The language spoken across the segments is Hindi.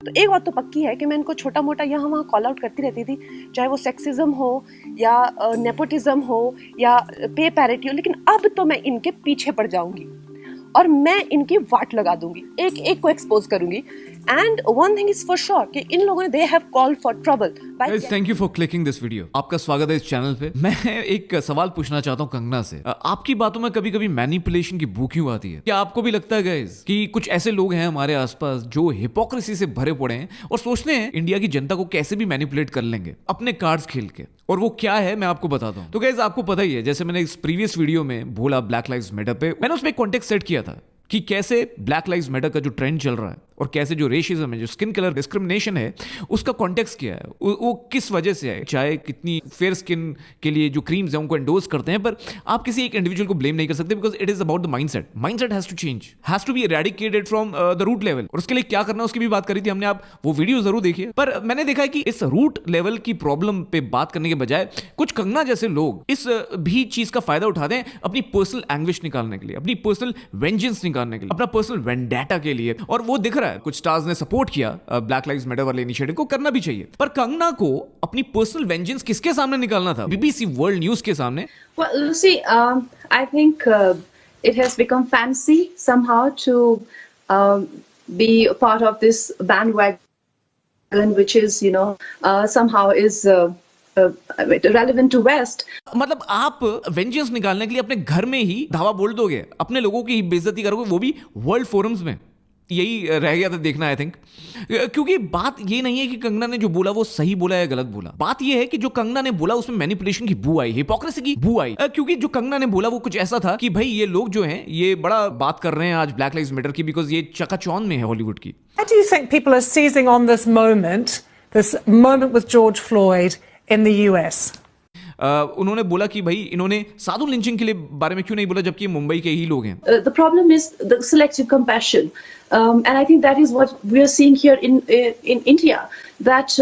तो एक बात तो पक्की है कि मैं इनको छोटा मोटा यहाँ वहाँ कॉल आउट करती रहती थी, चाहे वो सेक्सिज्म हो या नेपोटिज्म हो या पे पैरिटी हो, लेकिन अब तो मैं इनके पीछे पड़ जाऊंगी और मैं इनकी वाट लगा दूंगी, एक एक को एक्सपोज करूंगी। And one thing is for sure कि इन लोगों ने they have called for trouble. Guys, thank you for clicking this video. आपका स्वागत है इस चैनल पे। मैं एक सवाल पूछना चाहता हूँ कंगना से। आपकी बातों में कभी कभी मैनिपुलेशन की बू क्यों आती है? क्या आपको भी लगता है गाइस कि कुछ ऐसे लोग हैं हमारे आसपास जो हिपोक्रेसी से भरे पड़े हैं और सोचते हैं इंडिया की जनता को कैसे भी मैनिपुलेट कर लेंगे अपने कार्ड्स खेल के? और वो क्या है मैं आपको बताता हूँ। तो गाइस, आपको पता ही है, जैसे मैंने इस प्रीवियस वीडियो में बोला ब्लैक लाइव्स मैटर पे, मैंने उसमें कॉन्टेक्स्ट सेट किया था कि कैसे ब्लैक लाइव्स मैटर का जो ट्रेंड चल रहा है और कैसे जो रेशिज्म है, जो स्किन कलर डिस्क्रिमिनेशन है, उसका कॉन्टेक्स्ट क्या है, वो किस वजह से है। चाहे कितनी फेयर स्किन के लिए जो क्रीम्स हैं उनको एंडोर्स करते हैं, पर आप किसी एक इंडिविजुअल को ब्लेम नहीं कर सकते, because it is about the mindset. Mindset has to change, has to be eradicated from the root level. और उसके लिए क्या करना है उसकी भी बात करी थी हमने, आप वो वीडियो जरूर देखिए। पर मैंने देखा है कि इस रूट लेवल की प्रॉब्लम पे बात करने के बजाय कुछ कंगना जैसे लोग इस भी चीज का फायदा उठाते हैं अपनी पर्सनल एंग्विश निकालने के लिए, अपनी पर्सनल वेंजेंस निकालने के लिए, अपना पर्सनल वेंडेटा के लिए। और वो दिख रहा है, कुछ स्टार्स ने सपोर्ट किया ब्लैक लाइव्स मैटर वाले इनिशिएटिव को, करना भी चाहिए। पर कंगना को अपनी पर्सनल वेंजेंस किसके सामने निकालना था? बीबीसी वर्ल्ड न्यूज के सामने? Well, Lucy, I think it has become fancy somehow to be a part of this bandwagon, which is, somehow is relevant to West. मतलब आप वेंजेंस निकालने के लिए अपने घर में ही धावा बोल दोगे, अपने लोगों की बेइज्जती करोगे, वो भी वर्ल्ड फोरम्स में? यही रह गया था देखना, आई थिंक। क्योंकि बात ये नहीं है कि कंगना ने जो बोला वो सही बोला या गलत बोला। बात ये है कि जो कंगना ने बोला उसमें मैनिपुलेशन की बू आई, हिपोक्रेसी की बू आई। क्योंकि जो कंगना ने बोला वो कुछ ऐसा था कि भाई ये लोग जो हैं ये बड़ा बात कर रहे हैं आज ब्लैक लाइव्स मैटर की, बिकॉज ये चकाचौंध में है हॉलीवुड की। How do you think people are seizing on this moment with George Floyd in the US? उन्होंने बोला कि भाई इन्होंने साधु लिंचिंग के लिए बारे में क्यों नहीं बोला, जबकि ये मुंबई के ही लोग हैं। The problem is the selective compassion, and I think that is what we are seeing here in India. That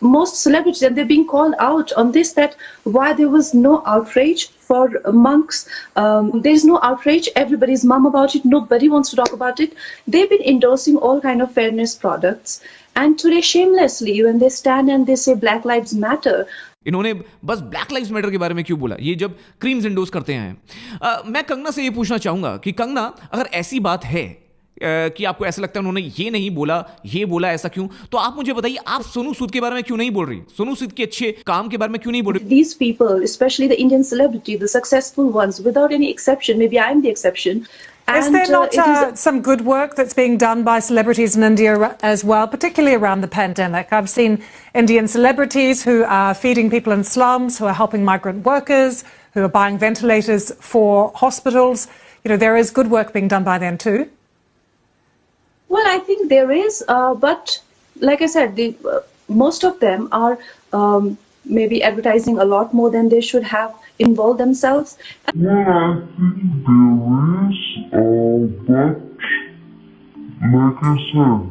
most celebrities, and they're being called out on this, that why there was no outrage for monks. There is no outrage. Everybody's mum about it. Nobody wants to talk about it. They've been endorsing all kind of fairness products, and today shamelessly when they stand and they say Black Lives Matter. इन्होंने बस ब्लैक लाइव्स मैटर के बारे में क्यों बोला, ये जब क्रीम्स एंडोर्स करते हैं। मैं कंगना से ये पूछना चाहूंगा कि कंगना, अगर ऐसी बात है कि आपको ऐसा लगता है उन्होंने ये नहीं बोला, ये बोला, ऐसा क्यों, तो आप मुझे बताइए, आप सोनू सूद के बारे में क्यों नहीं बोल रही? सोनू सूद के अच्छे काम के बारे में क्यों नहीं बोल रही? These people, especially the Indian celebrity, the successful ones, without any exception, maybe I'm the exception. Is there not some good work that's being done by celebrities in India as well, particularly around the pandemic? I've seen Indian celebrities who are feeding people in slums, who are helping migrant workers, who are buying ventilators for hospitals. There is good work being done by them too. Well, I think there is, but like I said, most of them are maybe advertising a lot more than they should have involved themselves. Well, I think there is, but like I said,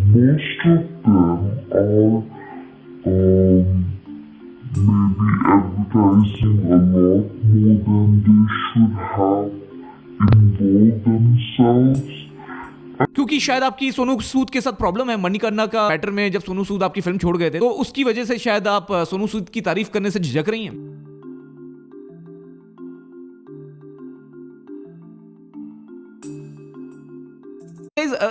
most of them are maybe advertising a lot more than they should have involved themselves. क्योंकि शायद आपकी सोनू सूद के साथ प्रॉब्लम है मणिकर्णिका का मैटर में, जब सोनू सूद आपकी फिल्म छोड़ गए थे, तो उसकी वजह से शायद आप सोनू सूद की तारीफ करने से झिझक रही हैं।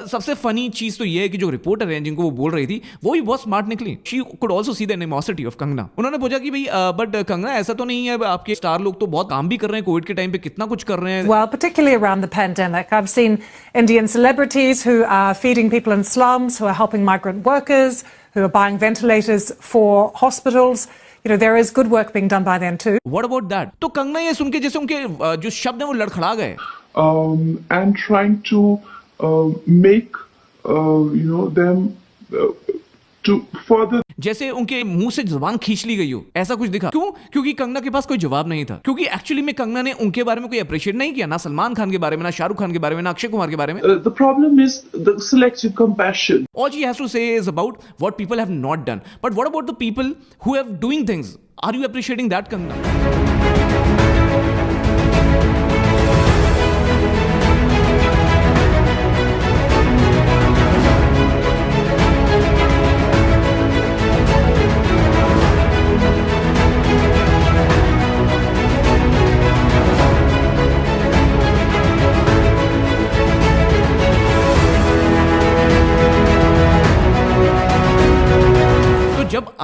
सबसे फनी चीज तो ये है कि जो रिपोर्टर है जिनको वो बोल रही थी वो भी बहुत स्मार्ट निकली। She could also see the animosity of Kangana. उन्होंने पूछा कि भाई बट कंगना ऐसा तो नहीं है, आपके स्टार लोग तो बहुत काम भी कर रहे हैं, कोविड के टाइम पे कितना कुछ कर रहे हैं। Well, particularly around the pandemic, I've seen Indian celebrities who are feeding people in slums, who are helping migrant workers, who are buying ventilators for hospitals. There is good work being done by them too. What about that? तो कंगना ये सुन के जैसे उनके जो शब्द हैं वो लड़खड़ा गए। And trying to make them to further, जैसे उनके मुंह से जुबान खींच ली गई हो, ऐसा कुछ दिखा। क्यों? क्योंकि कंगना के पास कोई जवाब नहीं था। क्योंकि एक्चुअली में कंगना ने उनके बारे में कोई अप्रिशिएट नहीं किया, ना सलमान खान के बारे में, ना शाहरुख खान के बारे में, ना अक्षय कुमार के बारे में। the problem is the selective compassion. All she has to say is about what people have not done. But what about the people who have doing things? Are you appreciating that, Kangana?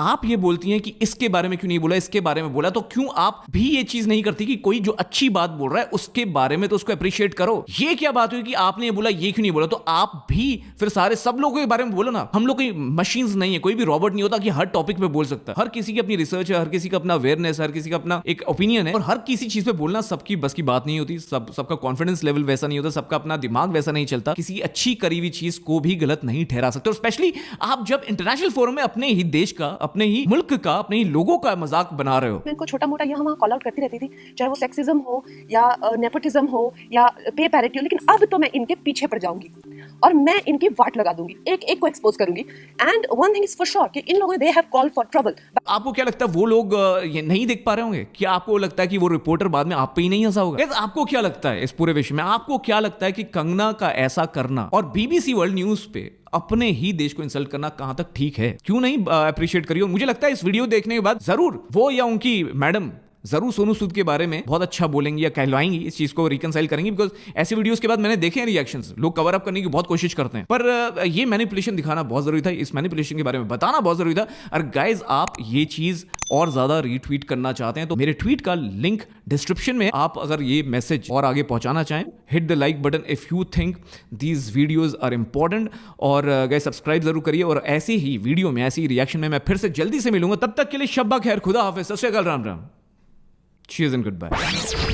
आप ये बोलती हैं कि इसके बारे में क्यों नहीं बोला, इसके बारे में बोला, तो क्यों आप भी ये चीज नहीं करती कि कोई जो अच्छी बात बोल रहा है उसके बारे में तो उसको अप्रिशिएट करो। ये क्या बात हुई कि आपने ये बोला, ये क्यों नहीं बोला? तो आप भी फिर सारे सब लोगों के बारे में बोलो ना। हम लोग कोई मशीन्स नहीं है, कोई भी रॉबोट नहीं होता कि हर टॉपिक पे बोल सकता है। हर किसी की अपनी रिसर्च है, हर किसी का अपना अवेयरनेस, हर किसी का अपना एक ओपिनियन है, और हर किसी चीज पे बोलना सबकी बस की बात नहीं होती। सबका कॉन्फिडेंस लेवल वैसा नहीं होता, सबका अपना दिमाग वैसा नहीं चलता। किसी अच्छी करी हुई चीज को भी गलत नहीं ठहरा सकते। और स्पेशली आप जब इंटरनेशनल फोरम में अपने ही देश का, अपने ही मुल्क का, अपने ही लोगों का मजाक बना रहे हो। मैं इनको छोटा मोटा यहाँ वहाँ कॉल आउट करती रहती थी, चाहे वो सेक्सिज्म हो या नेपोटिज्म हो या पे पैरिटी हो, लेकिन अब तो मैं इनके पीछे पड़ जाऊंगी और मैं इनकी वाट लगा दूंगी, एक एक को एक्सपोज करूंगी। And one thing is for sure कि इन लोगों ने they have called for trouble. आपको क्या लगता है वो लोग ये नहीं देख पा रहे होंगे? क्या आपको लगता है कि वो रिपोर्टर बाद में आप पे ही नहीं हंसा होगा? Guys, आपको क्या लगता है इस पूरे विषय में? आपको क्या लगता है कि कंगना का ऐसा करना और बीबीसी वर्ल्ड न्यूज पे अपने ही देश को इंसल्ट करना कहां तक ठीक है? क्यों नहीं अप्रिशिएट करिए? मुझे लगता है इस वीडियो देखने के बाद जरूर वो या उनकी मैडम जरूर सोनू सूद के बारे में बहुत अच्छा बोलेंगी या कहलवाएंगी, इस चीज को रिकंसाइल करेंगी। बिकॉज ऐसे वीडियोस के बाद मैंने देखे हैं रिएक्शंस, लोग कवर अप करने की बहुत कोशिश करते हैं, पर ये मैनिपुलेशन दिखाना बहुत जरूरी था, इस मैनिपुलेशन के बारे में बताना बहुत जरूरी था। और गाइज, आप ये चीज और ज्यादा रीट्वीट करना चाहते हैं तो मेरे ट्वीट का लिंक डिस्क्रिप्शन में, आप अगर ये मैसेज और आगे पहुंचाना चाहें, hit the like button if you think these videos are important. और गाइस, सब्सक्राइब जरूर करिए। और ऐसी ही वीडियो में, ऐसी रिएक्शन में मैं फिर से जल्दी से मिलूंगा। तब तक के लिए शब्बा खैर, खुदा हाफिज, सत श्री अकाल, Ram Ram, cheers and goodbye।